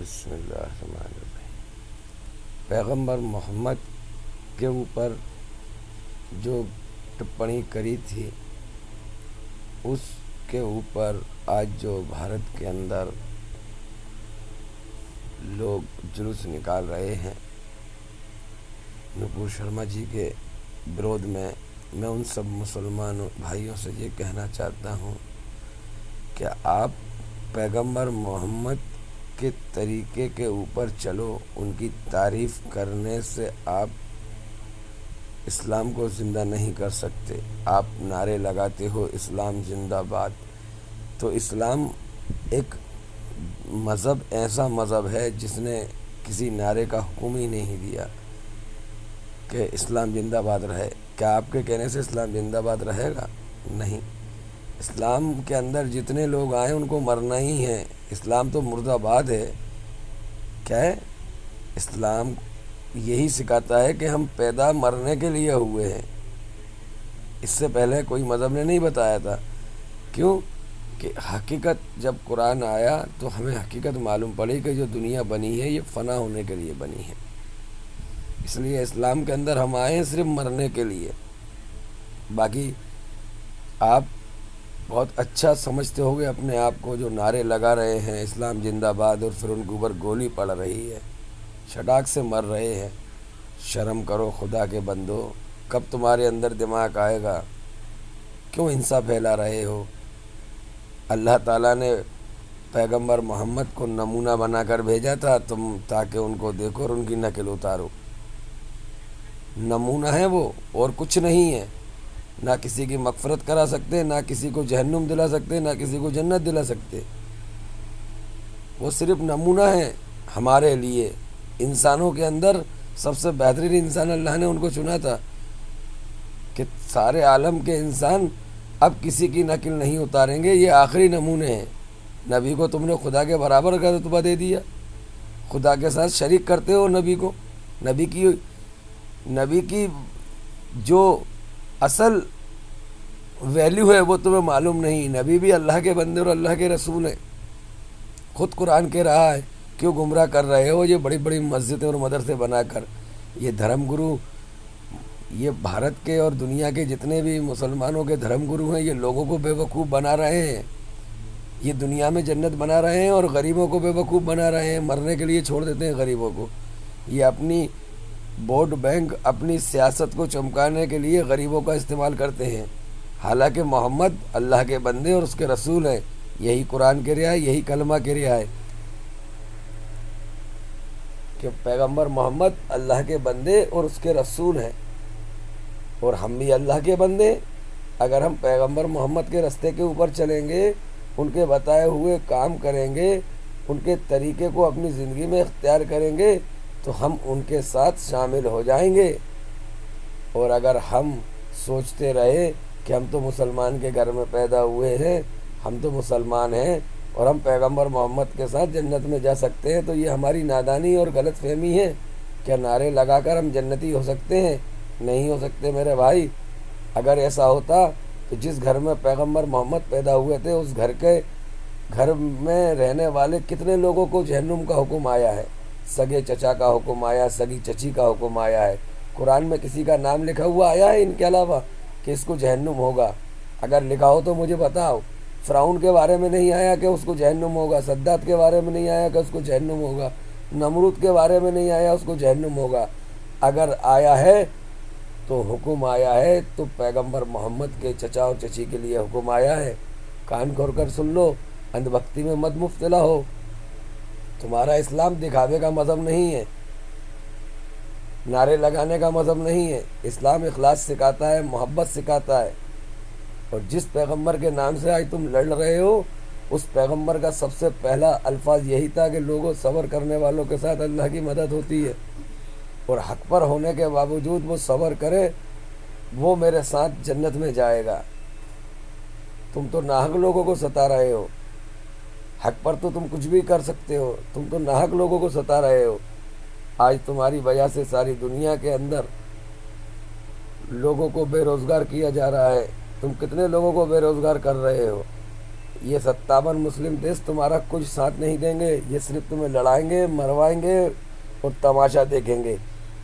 بسم اللہ الرحمن الرحیم۔ پیغمبر محمد کے اوپر جو ٹپڑی کری تھی اس کے اوپر آج جو بھارت کے اندر لوگ جلوس نکال رہے ہیں نپور شرما جی کے برود میں ان سب مسلمان بھائیوں سے یہ کہنا چاہتا ہوں کہ آپ پیغمبر محمد کے طریقے کے اوپر چلو، ان کی تعریف کرنے سے آپ اسلام کو زندہ نہیں کر سکتے۔ آپ نعرے لگاتے ہو اسلام زندہ باد، تو اسلام ایک مذہب ایسا مذہب ہے جس نے کسی نعرے کا حکم ہی نہیں دیا کہ اسلام زندہ باد رہے۔ کیا آپ کے کہنے سے اسلام زندہ باد رہے گا؟ نہیں۔ اسلام کے اندر جتنے لوگ آئیں ان کو مرنا ہی ہے۔ اسلام تو مرد آباد ہے۔ کیا ہے؟ اسلام یہی سکھاتا ہے کہ ہم پیدا مرنے کے لیے ہوئے ہیں۔ اس سے پہلے کوئی مذہب نے نہیں بتایا تھا۔ کیوں؟ کہ حقیقت جب قرآن آیا تو ہمیں حقیقت معلوم پڑی کہ جو دنیا بنی ہے یہ فنا ہونے کے لیے بنی ہے۔ اس لیے اسلام کے اندر ہم آئے ہیں صرف مرنے کے لیے۔ باقی آپ بہت اچھا سمجھتے ہوگے اپنے آپ کو، جو نعرے لگا رہے ہیں اسلام زندہ باد اور پھر ان کے اوپر گولی پڑ رہی ہے، چھٹاک سے مر رہے ہیں۔ شرم کرو خدا کے بندو، کب تمہارے اندر دماغ آئے گا؟ کیوں ہنسا پھیلا رہے ہو؟ اللہ تعالیٰ نے پیغمبر محمد کو نمونہ بنا کر بھیجا تھا تم تاکہ ان کو دیکھو اور ان کی نقل اتارو۔ نمونہ ہے وہ، اور کچھ نہیں ہے۔ نہ کسی کی مغفرت کرا سکتے، نہ کسی کو جہنم دلا سکتے، نہ کسی کو جنت دلا سکتے۔ وہ صرف نمونہ ہے ہمارے لیے۔ انسانوں کے اندر سب سے بہترین انسان اللہ نے ان کو چنا تھا کہ سارے عالم کے انسان اب کسی کی نقل نہیں اتاریں گے، یہ آخری نمونے ہیں۔ نبی کو تم نے خدا کے برابر کا رتبہ دے دیا، خدا کے ساتھ شریک کرتے ہو نبی کو۔ نبی کی جو اصل ویلیو ہے وہ تمہیں معلوم نہیں۔ نبی بھی اللہ کے بندے اور اللہ کے رسول ہیں۔ خود قرآن کہہ رہا ہے کیوں گمراہ کر رہے ہو یہ بڑی بڑی مسجدیں اور مدرسے بنا کر؟ یہ دھرم گرو، یہ بھارت کے اور دنیا کے جتنے بھی مسلمانوں کے دھرم گرو ہیں، یہ لوگوں کو بے وقوف بنا رہے ہیں۔ یہ دنیا میں جنت بنا رہے ہیں اور غریبوں کو بے وقوف بنا رہے ہیں، مرنے کے لیے چھوڑ دیتے ہیں غریبوں کو۔ یہ اپنی ووٹ بینک، اپنی سیاست کو چمکانے کے لیے غریبوں کا استعمال کرتے ہیں، حالانکہ محمد اللہ کے بندے اور اس کے رسول ہیں۔ یہی قرآن کہہ رہا ہے، یہی کلمہ کہہ رہا ہے کہ پیغمبر محمد اللہ کے بندے اور اس کے رسول ہیں، اور ہم بھی اللہ کے بندے۔ اگر ہم پیغمبر محمد کے رستے کے اوپر چلیں گے، ان کے بتائے ہوئے کام کریں گے، ان کے طریقے کو اپنی زندگی میں اختیار کریں گے تو ہم ان کے ساتھ شامل ہو جائیں گے۔ اور اگر ہم سوچتے رہے کہ ہم تو مسلمان کے گھر میں پیدا ہوئے ہیں، ہم تو مسلمان ہیں اور ہم پیغمبر محمد کے ساتھ جنت میں جا سکتے ہیں، تو یہ ہماری نادانی اور غلط فہمی ہے۔ کیا نعرے لگا کر ہم جنتی ہو سکتے ہیں؟ نہیں ہو سکتے میرے بھائی۔ اگر ایسا ہوتا تو جس گھر میں پیغمبر محمد پیدا ہوئے تھے اس گھر میں رہنے والے کتنے لوگوں کو جہنم کا حکم آیا ہے، سگے چچا کا حکم آیا، سگی چچی کا حکم آیا ہے۔ قرآن میں کسی کا نام لکھا ہوا آیا ہے ان کے علاوہ کہ اس کو جہنم ہوگا؟ اگر لکھا ہو تو مجھے بتاؤ۔ فرعون کے بارے میں نہیں آیا کہ اس کو جہنم ہوگا، صداد کے بارے میں نہیں آیا کہ اس کو جہنم ہوگا، نمرود کے بارے میں نہیں آیا اس کو جہنم ہوگا۔ اگر آیا ہے تو حکم آیا ہے تو پیغمبر محمد کے چچا اور چچی کے لیے حکم آیا ہے۔ کان کھول کر سن لو، اندھ بھکتی میں مت مبتلا ہو۔ تمہارا اسلام دکھاوے کا مذہب نہیں ہے، نعرے لگانے کا مذہب نہیں ہے۔ اسلام اخلاص سکھاتا ہے، محبت سکھاتا ہے۔ اور جس پیغمبر کے نام سے آج تم لڑ رہے ہو، اس پیغمبر کا سب سے پہلا الفاظ یہی تھا کہ لوگوں، صبر کرنے والوں کے ساتھ اللہ کی مدد ہوتی ہے، اور حق پر ہونے کے باوجود وہ صبر کرے وہ میرے ساتھ جنت میں جائے گا۔ تم تو ناحق لوگوں کو ستا رہے ہو، حق پر تو تم کچھ بھی کر سکتے ہو، تم تو ناحق لوگوں کو ستا رہے ہو۔ آج تمہاری وجہ سے ساری دنیا کے اندر لوگوں کو بے روزگار کیا جا رہا ہے۔ تم کتنے لوگوں کو بے روزگار کر رہے ہو؟ یہ 57 مسلم دیش تمہارا کچھ ساتھ نہیں دیں گے، یہ صرف تمہیں لڑائیں گے، مروائیں گے اور تماشا دیکھیں گے۔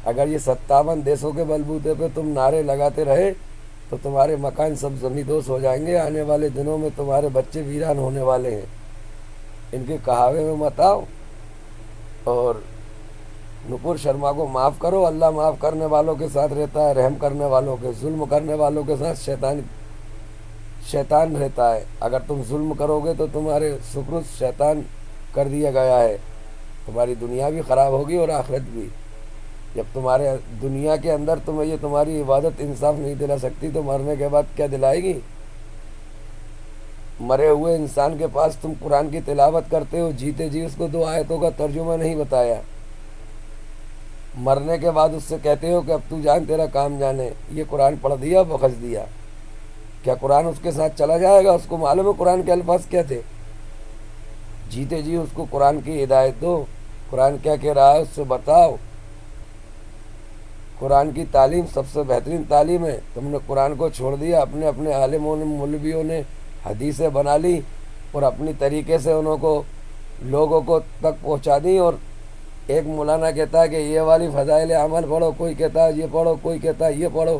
اگر یہ 57 دیشوں کے بلبوتے پہ تم نعرے لگاتے رہے تو تمہارے مکان سب زمیندوز ہو جائیں گے، آنے والے دنوں میں تمہارے بچے ویران ہونے والے ہیں۔ ان کے کہاوے میں مت آؤ اور نپور شرما کو معاف کرو۔ اللہ معاف کرنے والوں کے ساتھ رہتا ہے، رحم کرنے والوں کے، ظلم کرنے والوں کے ساتھ شیطان رہتا ہے۔ اگر تم ظلم کرو گے تو تمہارے سپرد شیطان کر دیا گیا ہے، تمہاری دنیا بھی خراب ہوگی اور آخرت بھی۔ جب تمہارے دنیا کے اندر تمہیں یہ تمہاری عبادت انصاف نہیں دلا سکتی تو مرنے کے بعد کیا دلائے گی؟ مرے ہوئے انسان کے پاس تم قرآن کی تلاوت کرتے ہو، جیتے جی اس کو 2 آیتوں کا ترجمہ نہیں بتایا، مرنے کے بعد اس سے کہتے ہو کہ اب تو جان تیرا کام جانے، یہ قرآن پڑھ دیا بخش دیا، کیا قرآن اس کے ساتھ چلا جائے گا؟ اس کو معلوم ہے قرآن کے الفاظ کیا تھے؟ جیتے جی اس کو قرآن کی ہدایت دو، قرآن کیا کہہ رہا ہے اس سے بتاؤ۔ قرآن کی تعلیم سب سے بہترین تعلیم ہے، تم نے قرآن کو چھوڑ دیا، اپنے عالموں نے مولویوں نے حدیثیں بنا لی اور اپنی طریقے سے انہوں کو لوگوں کو تک پہنچا دی، اور ایک مولانا کہتا ہے کہ یہ والی فضائل عمل پڑھو، کوئی کہتا ہے یہ پڑھو، کوئی کہتا ہے یہ پڑھو۔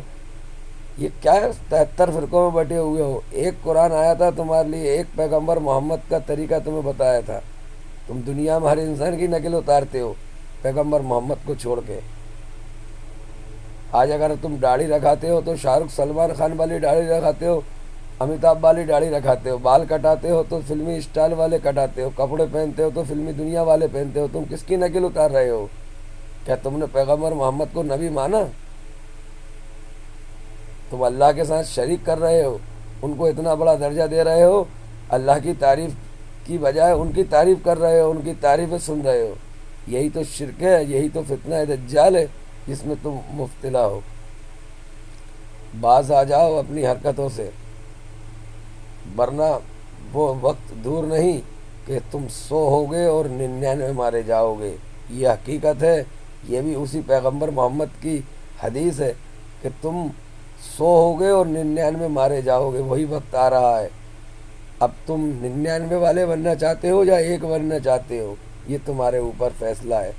یہ کیا ہے؟ 73 فرقوں میں بٹے ہوئے ہو، ایک قرآن آیا تھا تمہارے لیے، ایک پیغمبر محمد کا طریقہ تمہیں بتایا تھا، تم دنیا میں ہر انسان کی نقل اتارتے ہو پیغمبر محمد کو چھوڑ کے۔ آج اگر تم داڑھی رکھاتے ہو تو شاہ رخ سلمان خان والی داڑھی رکھاتے ہو، امیتابھ والی داڑھی رکھاتے ہو، بال کٹاتے ہو تو فلمی اسٹائل والے کٹاتے ہو، کپڑے پہنتے ہو تو فلمی دنیا والے پہنتے ہو، تم کس کی نقل اتار رہے ہو؟ کیا تم نے پیغمبر محمد کو نبی مانا؟ تم اللہ کے ساتھ شریک کر رہے ہو، ان کو اتنا بڑا درجہ دے رہے ہو، اللہ کی تعریف کی بجائے ان کی تعریف کر رہے ہو، ان کی تعریفیں سن رہے ہو۔ یہی تو شرک ہے، یہی تو فتنہ دجال ہے جس میں تم مبتلا ہو۔ باز آ جاؤ اپنی حرکتوں سے، ورنہ وہ وقت دور نہیں کہ تم 100 ہوگے اور 99 مارے جاؤ گے۔ یہ حقیقت ہے، یہ بھی اسی پیغمبر محمد کی حدیث ہے کہ تم 100 ہوگے اور 99 مارے جاؤ گے، وہی وقت آ رہا ہے۔ اب تم 99 والے بننا چاہتے ہو یا 1 بننا چاہتے ہو، یہ تمہارے اوپر فیصلہ ہے۔